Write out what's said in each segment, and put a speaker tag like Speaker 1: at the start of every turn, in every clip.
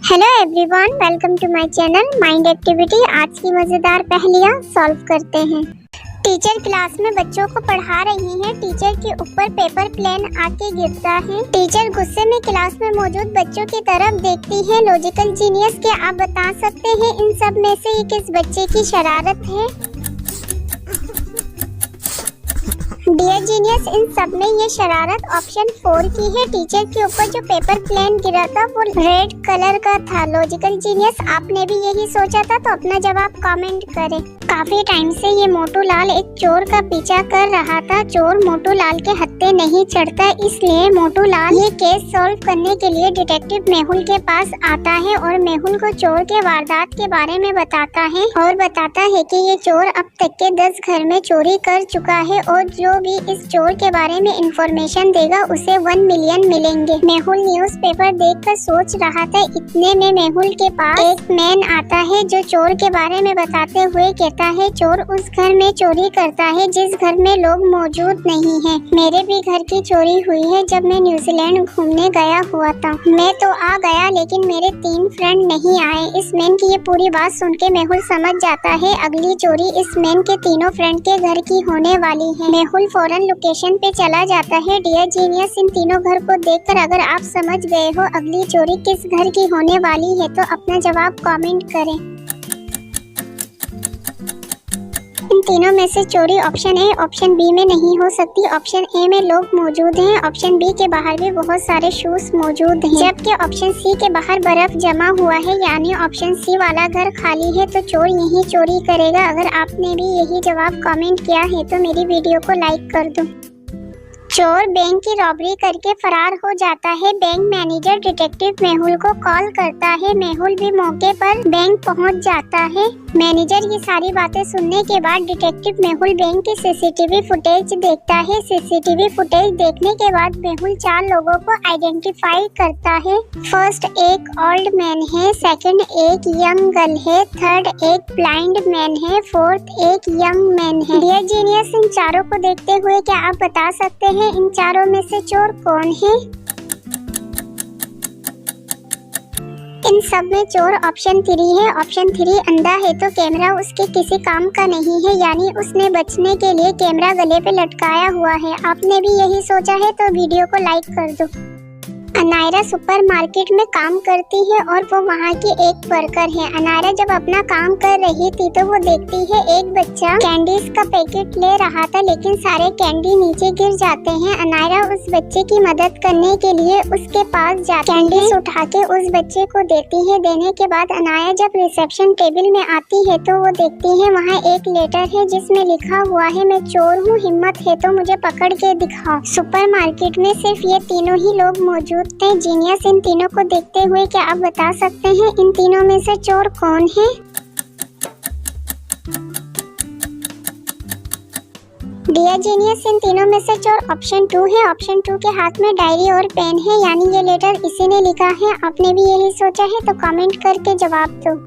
Speaker 1: Hello everyone, welcome to my channel mind activity. आज की मजेदार पहेलियां सॉल्व करते हैं। टीचर क्लास में बच्चों को पढ़ा रही हैं। टीचर के ऊपर पेपर प्लेन आके गिरता है। टीचर गुस्से में क्लास में मौजूद बच्चों की तरफ देखती है। लॉजिकल जीनियस, क्या आप बता सकते हैं इन सब में से ये किस बच्चे की शरारत है? डियर जीनियस, इन सब में ये शरारत ऑप्शन 4 की है। टीचर के ऊपर जो पेपर प्लेन गिरा था वो रेड कलर का था। लॉजिकल जीनियस, आपने भी यही सोचा था तो अपना जवाब कमेंट करें। काफी टाइम से ये मोटू लाल एक चोर का पीछा कर रहा था। चोर मोटू लाल के हत्थे नहीं चढ़ता, इसलिए मोटू लाल ये केस सॉल्व करने के लिए डिटेक्टिव मेहुल के पास आता है और मेहुल को चोर के वारदात के बारे में बताता है और बताता है कि ये चोर अब तक के 10 घर में चोरी कर चुका है और जो भी इस चोर के बारे में इंफॉर्मेशन देगा उसे 1 मिलियन मिलेंगे। मेहुल न्यूज़पेपर देखकर सोच रहा था। इतने में मेहुल के पास एक मैन आता है जो चोर के बारे में बताते हुए कहता है, चोर उस घर में चोरी करता है जिस घर में लोग मौजूद नहीं हैं। मेरे भी घर की चोरी हुई है जब मैं न्यूजीलैंड घूमने गया हुआ था। मैं तो आ गया लेकिन मेरे 3 फ्रेंड नहीं आए। इस मैन की ये पूरी बात सुन के मेहुल समझ जाता है अगली चोरी इस मैन के तीनों फ्रेंड के घर की होने वाली है। मेहुल फौरन लोकेशन पे चला जाता है। डियर जीनियस, इन तीनों घर को देखकर अगर आप समझ गए हो अगली चोरी किस घर की होने वाली है तो अपना जवाब कमेंट करें। इन तीनों में से चोरी ऑप्शन ए ऑप्शन बी में नहीं हो सकती। ऑप्शन ए में लोग मौजूद हैं। ऑप्शन बी के बाहर भी बहुत सारे शूज मौजूद हैं, जबकि ऑप्शन सी के बाहर बर्फ जमा हुआ है, यानी ऑप्शन सी वाला घर खाली है तो चोर यही चोरी करेगा। अगर आपने भी यही जवाब कमेंट किया है तो मेरी वीडियो को लाइक कर दो। चोर बैंक की रॉबरी करके फरार हो जाता है। बैंक मैनेजर डिटेक्टिव मेहुल को कॉल करता है। मेहुल भी मौके पर बैंक पहुंच जाता है। मैनेजर की सारी बातें सुनने के बाद डिटेक्टिव मेहुल बैंक की सीसीटीवी फुटेज देखता है। सीसीटीवी फुटेज देखने के बाद मेहुल 4 लोगों को आइडेंटिफाई करता है। फर्स्ट एक ओल्ड मैन है, सेकंड एक यंग गर्ल है, थर्ड एक ब्लाइंड मैन है, फोर्थ एक यंग मैन है। डियर जीनियस, इन चारों को देखते हुए क्या आप बता सकते हैं इन चारों में से चोर कौन है? इन सब में चोर ऑप्शन 3 है। ऑप्शन 3 अंधा है तो कैमरा उसके किसी काम का नहीं है, यानी उसने बचने के लिए कैमरा गले पे लटकाया हुआ है। आपने भी यही सोचा है तो वीडियो को लाइक कर दो। अनायरा सुपरमार्केट में काम करती है और वो वहाँ की एक वर्कर है। अनायरा जब अपना काम कर रही थी तो वो देखती है एक बच्चा कैंडीज का पैकेट ले रहा था, लेकिन सारे कैंडी नीचे गिर जाते हैं। अनायरा उस बच्चे की मदद करने के लिए उसके पास जाती है, कैंडीज उठा के उस बच्चे को देती है। देने के बाद अनायरा जब रिसेप्शन टेबल में आती है तो वो देखती है वहाँ एक लेटर है जिसमें लिखा हुआ है, मैं चोर हूँ, हिम्मत है तो मुझे पकड़ के दिखाओ। सुपरमार्केट में सिर्फ ये तीनों ही लोग मौजूद थे। जीनियस, इन तीनों को देखते हुए क्या आप बता सकते हैं इन तीनों में से चोर कौन है? डियर जीनियस, इन तीनों में से चोर ऑप्शन 2 है। ऑप्शन 2 के हाथ में डायरी और पेन है, यानी ये लेटर इसी ने लिखा है। आपने भी यही सोचा है तो कमेंट करके जवाब दो।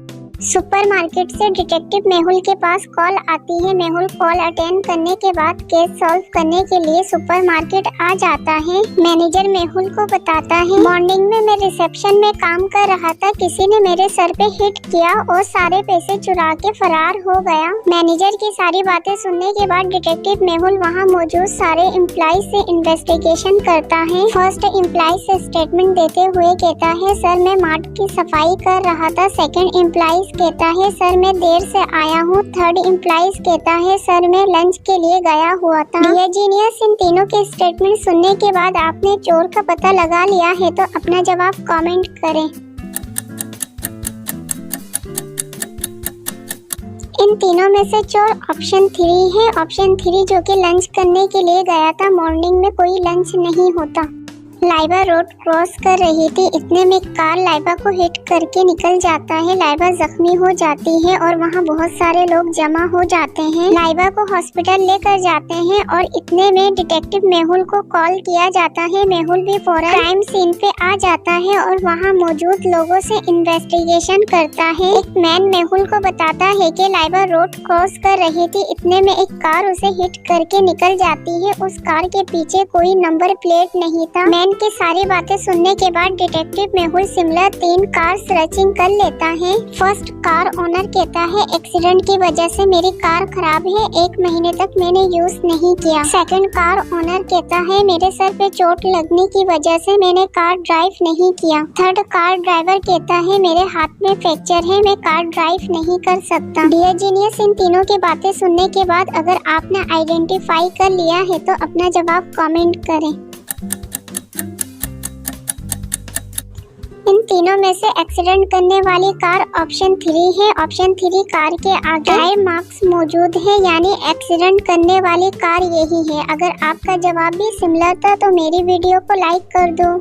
Speaker 1: सुपरमार्केट से डिटेक्टिव मेहुल के पास कॉल आती है। मेहुल कॉल अटेंड करने के बाद केस सॉल्व करने के लिए सुपरमार्केट आ जाता है। मैनेजर मेहुल को बताता है, मॉर्निंग में मैं रिसेप्शन में काम कर रहा था, किसी ने मेरे सर पे हिट किया और सारे पैसे चुरा के फरार हो गया। मैनेजर की सारी बातें सुनने के बाद डिटेक्टिव मेहुल वहाँ मौजूद सारे एम्प्लॉय से इन्वेस्टिगेशन करता है। फर्स्ट एम्प्लॉय से स्टेटमेंट देते हुए कहता है, सर मैं मार्ट की सफाई कर रहा था। सेकंड एम्प्लॉय कहता है, सर मैं देर से आया हूँ। थर्ड एम्प्लॉइज कहता है, सर मैं लंच के लिए गया हुआ था। डियर जीनियस, इन तीनों के स्टेटमेंट सुनने के बाद आपने चोर का पता लगा लिया है तो अपना जवाब कमेंट करें। इन तीनों में से चोर ऑप्शन 3 है। ऑप्शन 3 जो कि लंच करने के लिए गया था। मॉर्निंग में कोई लंच नहीं होता। लाइबा रोड क्रॉस कर रही थी, इतने में कार लाइबा को हिट करके निकल जाता है। लाइबा जख्मी हो जाती है और वहाँ बहुत सारे लोग जमा हो जाते हैं। लाइबा को हॉस्पिटल लेकर जाते हैं और इतने में डिटेक्टिव मेहुल को कॉल किया जाता है। मेहुल भी फौरन क्राइम सीन पे आ जाता है और वहाँ मौजूद लोगों से इन्वेस्टिगेशन करता है। एक मैन मेहुल को बताता है कि लाइबा रोड क्रॉस कर रही थी, इतने में एक कार उसे हिट करके निकल जाती है। उस कार के पीछे कोई नंबर प्लेट नहीं था। मैन एक्सीडेंट की सारी बातें सुनने के बाद detective Mehul Shimla 3 car searching कर लेता है। फर्स्ट कार ओनर कहता है एक्सीडेंट की वजह से मेरी कार खराब है, 1 महीने तक मैंने यूज नहीं किया। सेकंड कार ओनर कहता है मेरे सर पे चोट लगने की वजह से मैंने कार ड्राइव नहीं किया। थर्ड कार ड्राइवर कहता है मेरे हाथ में फ्रैक्चर है, मैं कार ड्राइव नहीं कर सकता। डियर जीनियस, इन तीनों की बातें सुनने के बाद अगर आपने आइडेंटिफाई कर लिया है तो अपना जवाब कमेंट करें। इन तीनों में से एक्सीडेंट करने वाली कार ऑप्शन 3 है। ऑप्शन 3 कार के आगे ड्राइव मार्क्स मौजूद है, यानी एक्सीडेंट करने वाली कार यही है। अगर आपका जवाब भी सिमिलर था तो मेरी वीडियो को लाइक कर दो।